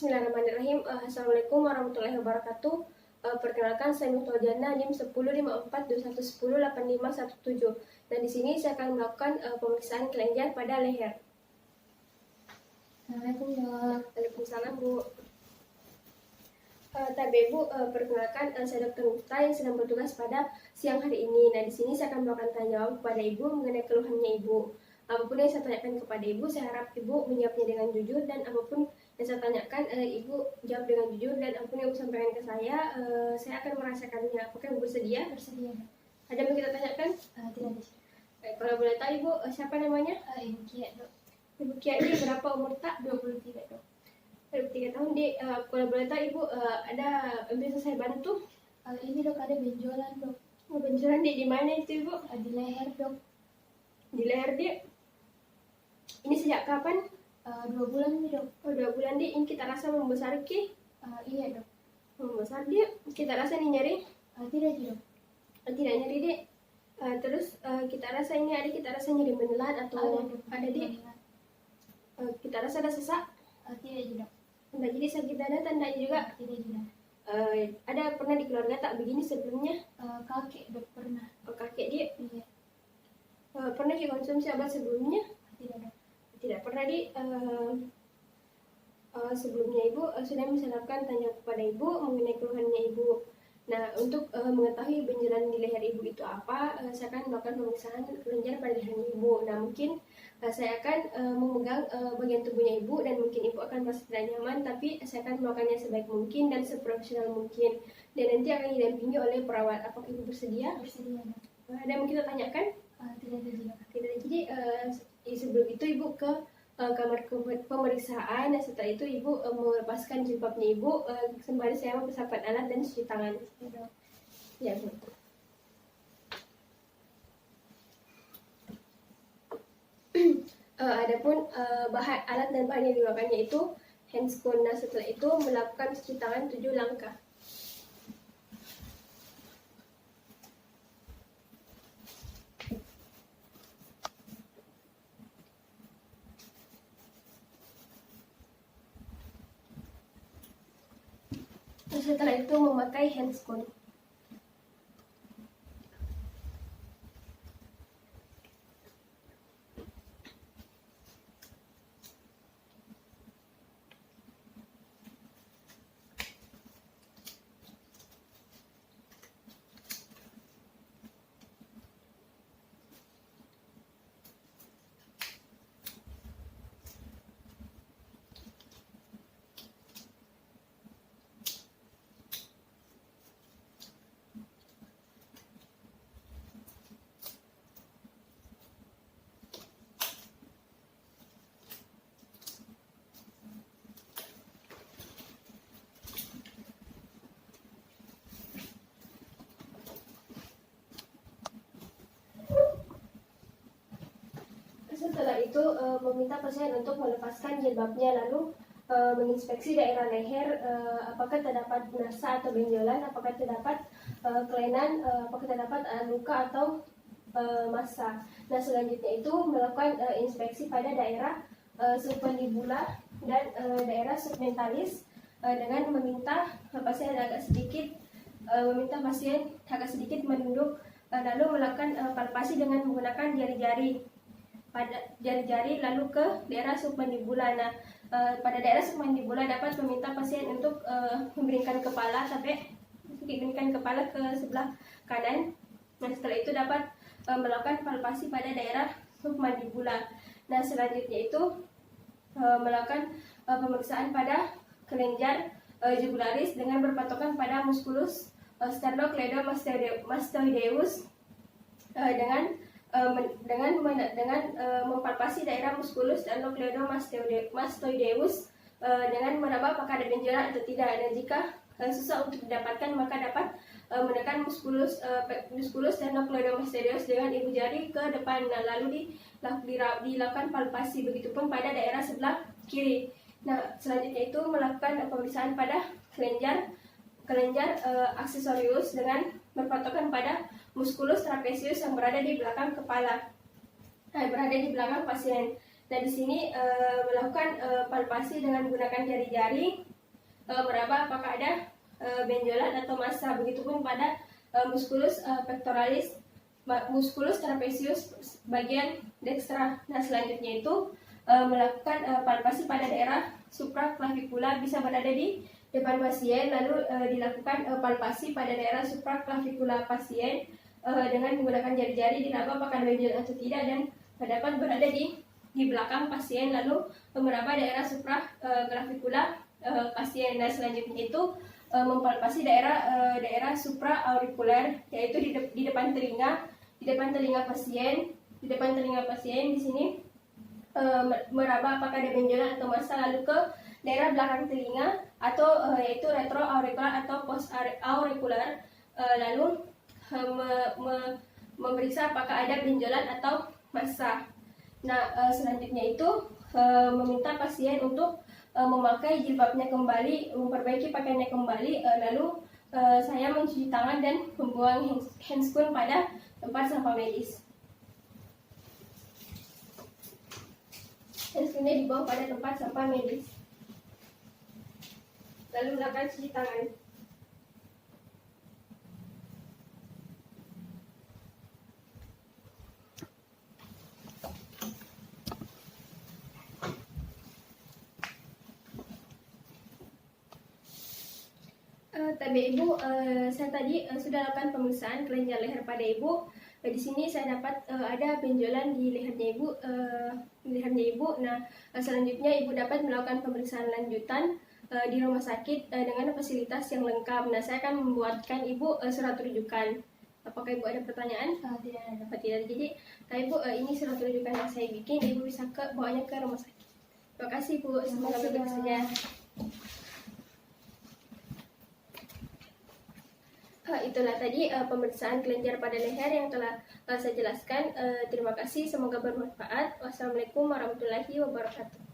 Bismillahirrahmanirrahim. Assalamualaikum warahmatullahi wabarakatuh. Perkenalkan, saya Muhtadiana, NIM 105421108517. Dan di sini saya akan melakukan pemeriksaan kelenjar pada leher. Assalamualaikum, Dok. Waalaikumsalam, Bu. Tabe Bu, perkenalkan, saya Dr. Muhta yang sedang bertugas pada siang hari ini. Nah, di sini saya akan melakukan tanya jawab kepada Ibu mengenai keluhannya Ibu. Apapun yang saya tanyakan kepada Ibu, saya harap Ibu menjawabnya dengan jujur, dan apapun yang saya tanyakan, Ibu jawab dengan jujur, dan apapun yang Ibu sampaikan ke saya akan merasakannya. Apakah Ibu bersedia? Bersedia, Dok. Ada yang mau kita tanyakan? Tidak ada. Kalau boleh tahu Ibu, siapa namanya? Ibu Kia, Dok. Ibu Kia ini berapa umur tak? 23, Dok. 23 tahun. Kalau boleh tahu Ibu, ada yang bisa saya bantu? Ini, Dok, ada benjolan, Dok. Benjolan di mana itu Ibu? Di leher, Dok. Di leher dia. Ini sejak kapan? 2 bulan nih, Dok. 2 bulan dia. Ini kita rasa membesar ki? Iya, Dok. Membesar dia. Kita rasa ini nyeri? Tidak, Dok. Tidak nyeri dia. Terus kita rasa ini kita rasa nyeri menelan atau ada dia? Kita rasa ada sesak? Tidak, Dok. Tidak jadi sakit dada tandanya juga? Tidak, Dok. Ada pernah di keluarga tak begini sebelumnya? Kakek, Dok, pernah. Kakek dia? Iya. Pernah konsumsi obat sebelumnya? Tidak, Dok. Tidak pernah di. Sebelumnya Ibu sudah misalkan tanya kepada Ibu mengenai keluhannya Ibu. Nah, untuk mengetahui benjolan di leher Ibu itu apa, saya akan melakukan pemeriksaan kelenjar pada leher Ibu. Nah, mungkin saya akan memegang bagian tubuhnya Ibu, dan mungkin Ibu akan merasa tidak nyaman, tapi saya akan melakukannya sebaik mungkin dan seprofesional mungkin. Dan nanti akan didampingi oleh perawat. Apakah Ibu bersedia? Bersedia, Dok. Ada yang mau kita tanyakan? Tidak ada, Dok. Tidak. Jadi sebelum itu Ibu ke kamar pemeriksaan, dan setelah itu Ibu melepaskan jilbabnya Ibu, sembari saya mempersiapkan alat dan cuci tangan. Ya, Bu. Adapun bahan alat dan bahan yang digunakannya itu handscone. Nah, setelah itu melakukan cuci tangan 7 langkah. Setelah itu memakai handscone. Setelah itu meminta pasien untuk melepaskan jilbabnya, lalu menginspeksi daerah leher, apakah terdapat nasa atau benjolan, apakah terdapat kelainan, apakah terdapat luka atau massa. Nah, selanjutnya itu melakukan inspeksi pada daerah submandibular dan daerah submentalis, dengan meminta pasien agak sedikit menunduk, lalu melakukan palpasi dengan menggunakan jari-jari lalu ke daerah submandibular. Nah, pada daerah submandibular dapat meminta pasien untuk memberikan kepala ke sebelah kanan. Nah, setelah itu dapat melakukan palpasi pada daerah submandibular. Nah, selanjutnya itu melakukan pemeriksaan pada kelenjar jugularis dengan berpatokan pada musculus sternocleidomastoideus, dengan mempalpasi daerah musculus sternocleidomastoideus dengan meraba apakah ada benjolan atau tidak. Dan jika susah untuk didapatkan, maka dapat menekan musculus sternocleidomastoideus dengan ibu jari ke depan. Nah, lalu dilakukan palpasi, begitupun pada daerah sebelah kiri. Nah, selanjutnya itu melakukan pemeriksaan pada kelenjar aksesorius dengan berpatokan pada musculus trapezius yang berada di belakang kepala, berada di belakang pasien. Nah, di sini melakukan palpasi dengan menggunakan jari-jari meraba apakah ada benjolan atau massa. Begitupun pada musculus pectoralis, musculus trapezius bagian dekstra. Nah, selanjutnya itu melakukan palpasi pada daerah supraclavicular, bisa berada di depan pasien, lalu dilakukan palpasi pada daerah supraclavicular pasien dengan menggunakan jari-jari, diraba apakah ada benjolan atau tidak, dan dapat berada di belakang pasien, lalu meraba daerah supraclavicular pasien. Nah, selanjutnya itu mempalpasi daerah supraaurikuler, yaitu di depan telinga, pasien, di sini meraba apakah ada benjolan atau massa, lalu ke daerah belakang telinga atau yaitu retroaurikular atau postaurikular, lalu memeriksa apakah ada benjolan atau massa. Nah, selanjutnya itu meminta pasien untuk memakai jilbabnya kembali, memperbaiki pakaiannya kembali, lalu saya mencuci tangan dan membuang handscoon pada tempat sampah medis. Handscoonnya dibuang pada tempat sampah medis, lalu melakukan cuci tangan. Tapi Ibu, saya tadi sudah lakukan pemeriksaan kelenjar leher pada Ibu. Di sini saya dapat ada benjolan di lehernya Ibu. Nah, selanjutnya Ibu dapat melakukan pemeriksaan lanjutan di rumah sakit dengan fasilitas yang lengkap. Nah, saya akan membuatkan Ibu surat rujukan. Apakah Ibu ada pertanyaan? Tidak ada. Tidak. Jadi, Ibu, ini surat rujukan yang saya bikin. Ibu bisa bawanya ke rumah sakit. Terima kasih Bu. Semoga baik saja. Itulah tadi pemeriksaan kelenjar pada leher yang telah saya jelaskan. Terima kasih, semoga bermanfaat. Wassalamualaikum warahmatullahi wabarakatuh.